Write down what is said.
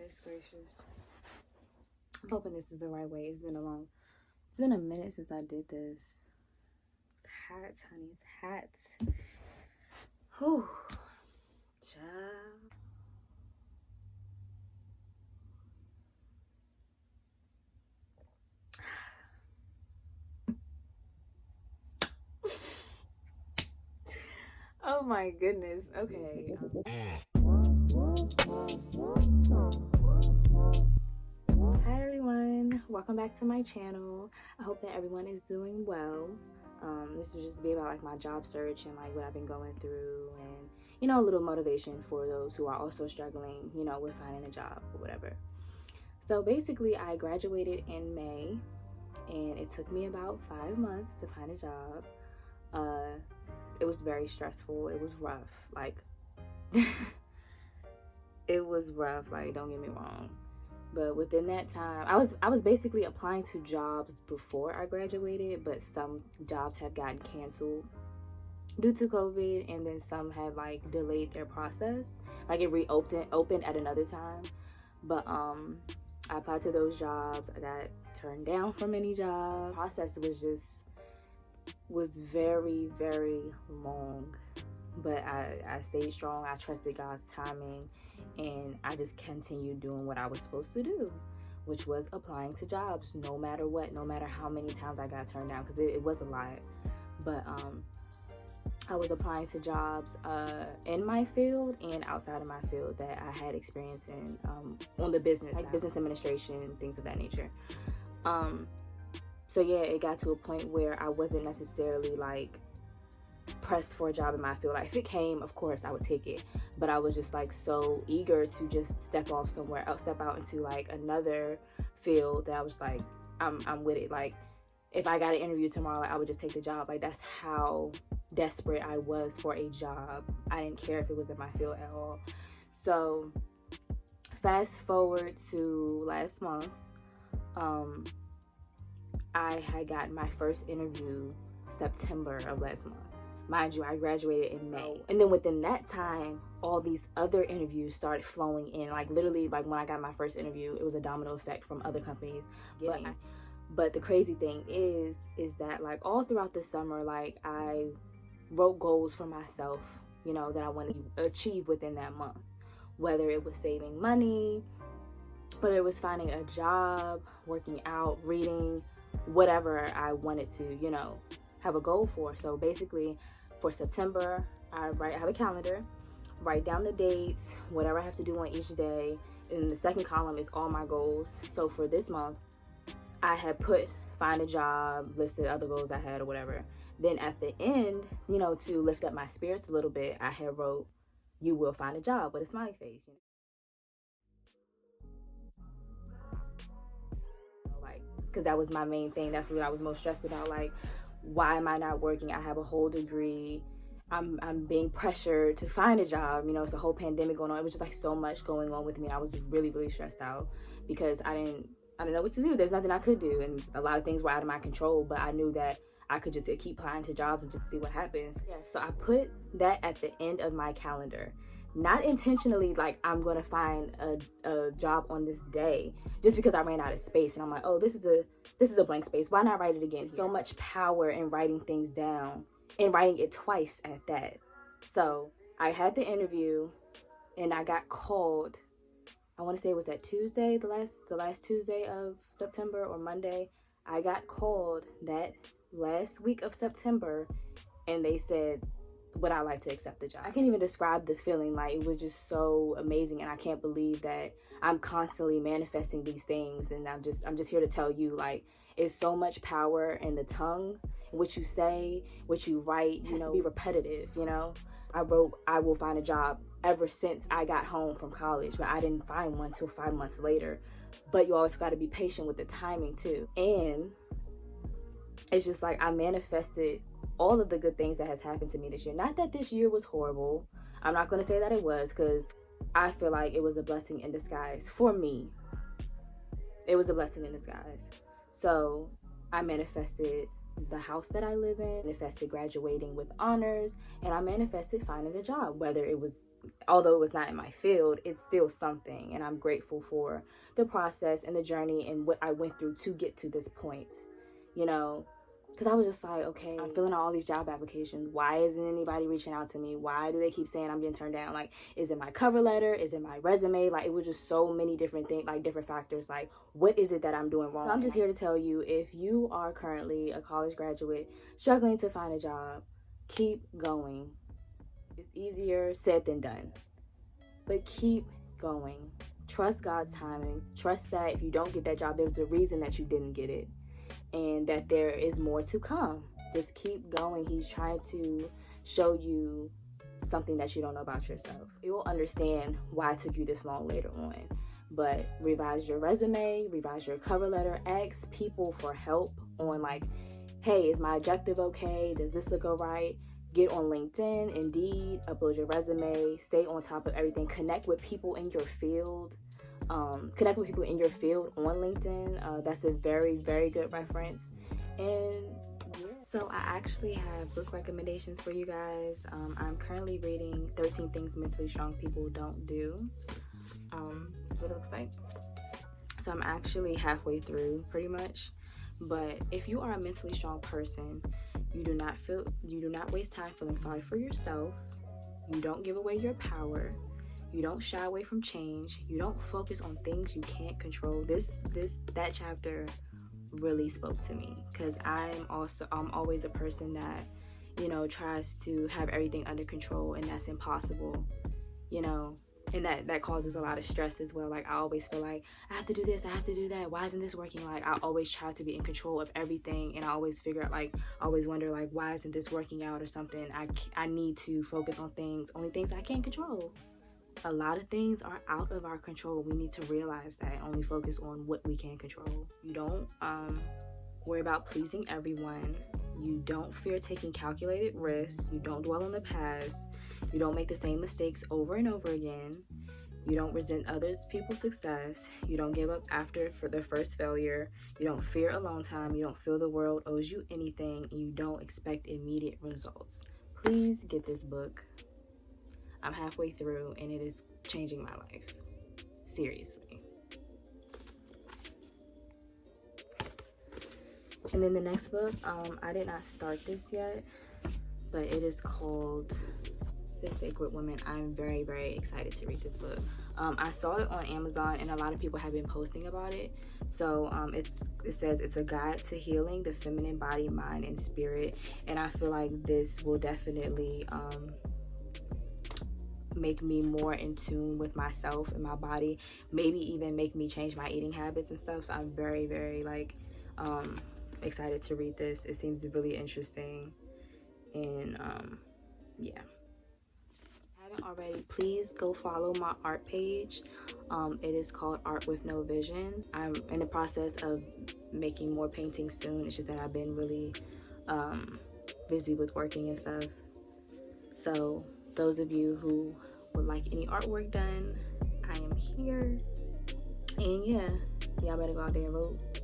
Goodness gracious. I'm hoping this is the right way. It's been a minute since I did this. It's hot, honey. It's hot. Whew. Child. Oh my goodness. Okay. Hi everyone. Welcome back to my channel. I hope that everyone is doing well. This will just be about like my job search and like what I've been going through, and a little motivation for those who are also struggling, with finding a job or whatever. So basically, I graduated in May, and it took me about 5 months to find a job. It was very stressful. It was rough. Like, it was rough. Like, don't get me wrong. But within that time, I was basically applying to jobs before I graduated, but some jobs have gotten canceled due to COVID, and then some have like delayed their process. Like it opened at another time. But I applied to those jobs. I got turned down from many jobs. The process was very, very long. But I stayed strong. I trusted God's timing, and I just continued doing what I was supposed to do, which was applying to jobs no matter what, no matter how many times I got turned down, because it was a lot. But I was applying to jobs in my field and outside of my field that I had experience in, on the business, like business administration, things of that nature. So yeah, it got to a point where I wasn't necessarily like pressed for a job in my field. Like if it came, of course I would take it, but I was just like so eager to just step out into like another field that I was like, I'm with it. Like if I got an interview tomorrow, like, I would just take the job. Like that's how desperate I was for a job. I didn't care if it was in my field at all. So fast forward to last month, I had gotten my first interview September of last month. Mind you, I graduated in May. And then within that time, all these other interviews started flowing in. Like literally, like when I got my first interview, it was a domino effect from other companies. But the crazy thing is that like all throughout the summer, like I wrote goals for myself, that I wanted to achieve within that month. Whether it was saving money, whether it was finding a job, working out, reading, whatever I wanted to, have a goal for. So basically for September, I have a calendar, write down the dates, whatever I have to do on each day, and the second column is all my goals. So for this month, I had put find a job, listed other goals I had or whatever. Then at the end, to lift up my spirits a little bit, I had wrote, "You will find a job," with a smiley face. Like, because that was my main thing. That's what I was most stressed about. Like, why am I not working? I have a whole degree. I'm being pressured to find a job. It's a whole pandemic going on. It was just like so much going on with me. I was really, really stressed out because I didn't know what to do. There's nothing I could do, and a lot of things were out of my control. But I knew that I could just keep applying to jobs and just see what happens. Yeah. So I put that at the end of my calendar. Not intentionally, like I'm gonna find a job on this day, just because I ran out of space, and I'm like, oh, this is a blank space. Why not write it again? Yeah. So much power in writing things down, and writing it twice at that. So I had the interview, and I got called. I want to say it was that Tuesday, the last Tuesday of September or Monday. I got called that last week of September, and they said, would I like to accept the job? I can't even describe the feeling. Like it was just so amazing, and I can't believe that I'm constantly manifesting these things. And I'm just here to tell you, like, it's so much power in the tongue, what you say, what you write. It has to be repetitive. I wrote, "I will find a job" ever since I got home from college, but I didn't find one till 5 months later. But you always got to be patient with the timing too. And it's just like I manifested all of the good things that has happened to me this year. Not that this year was horrible. I'm not going to say that it was, because I feel like it was a blessing in disguise for me. It was a blessing in disguise. So I manifested the house that I live in, manifested graduating with honors, and I manifested finding a job, whether it was although it was not in my field, it's still something. And I'm grateful for the process and the journey and what I went through to get to this point, you know, because I was just like, okay, I'm filling out all these job applications. Why isn't anybody reaching out to me? Why do they keep saying I'm getting turned down? Like, is it my cover letter? Is it my resume? Like, it was just so many different things, like different factors. Like, what is it that I'm doing wrong? So I'm just here to tell you, if you are currently a college graduate struggling to find a job, keep going. It's easier said than done, but keep going. Trust God's timing. Trust that if you don't get that job, there's a reason that you didn't get it, and that there is more to come. Just keep going. He's trying to show you something that you don't know about yourself. You'll understand why it took you this long later on. But revise your resume, revise your cover letter, ask people for help on like, hey, is my objective okay? Does this look all right? Get on LinkedIn, Indeed, upload your resume, stay on top of everything, connect with people in your field. Connect with people in your field on LinkedIn. That's a very, very good reference. And yeah. So I actually have book recommendations for you guys. I'm currently reading 13 Things Mentally Strong People Don't Do. That's what it looks like. So I'm actually halfway through pretty much. But if you are a mentally strong person, you do not waste time feeling sorry for yourself. You don't give away your power. You don't shy away from change. You don't focus on things you can't control. That chapter really spoke to me, because I'm always a person that, you know, tries to have everything under control, and that's impossible, you know. And that causes a lot of stress as well. Like, I always feel like I have to do this, I have to do that. Why isn't this working? Like, I always try to be in control of everything, and I always figure out, like, I always wonder, like, why isn't this working out or something? I need to focus on only things I can control. A lot of things are out of our control. We need to realize that and only focus on what we can control. You don't worry about pleasing everyone. You don't fear taking calculated risks. You don't dwell on the past. You don't make the same mistakes over and over again. You don't resent others people's success. You don't give up for their first failure. You don't fear alone time. You don't feel the world owes you anything. And you don't expect immediate results. Please get this book. I'm halfway through, and it is changing my life. Seriously. And then the next book, I did not start this yet, but it is called The Sacred Woman. I'm very, very excited to read this book. I saw it on Amazon, and a lot of people have been posting about it. So it says it's a guide to healing the feminine body, mind, and spirit. And I feel like this will definitely make me more in tune with myself and my body, maybe even make me change my eating habits and stuff. So I'm very, very excited to read this. It seems really interesting, and yeah. If you haven't already, please go follow my art page. It is called Art with No Vision. I'm in the process of making more paintings soon. It's just that I've been really busy with working and stuff. So those of you who would like any artwork done, I am here. And yeah, y'all better go out there and vote.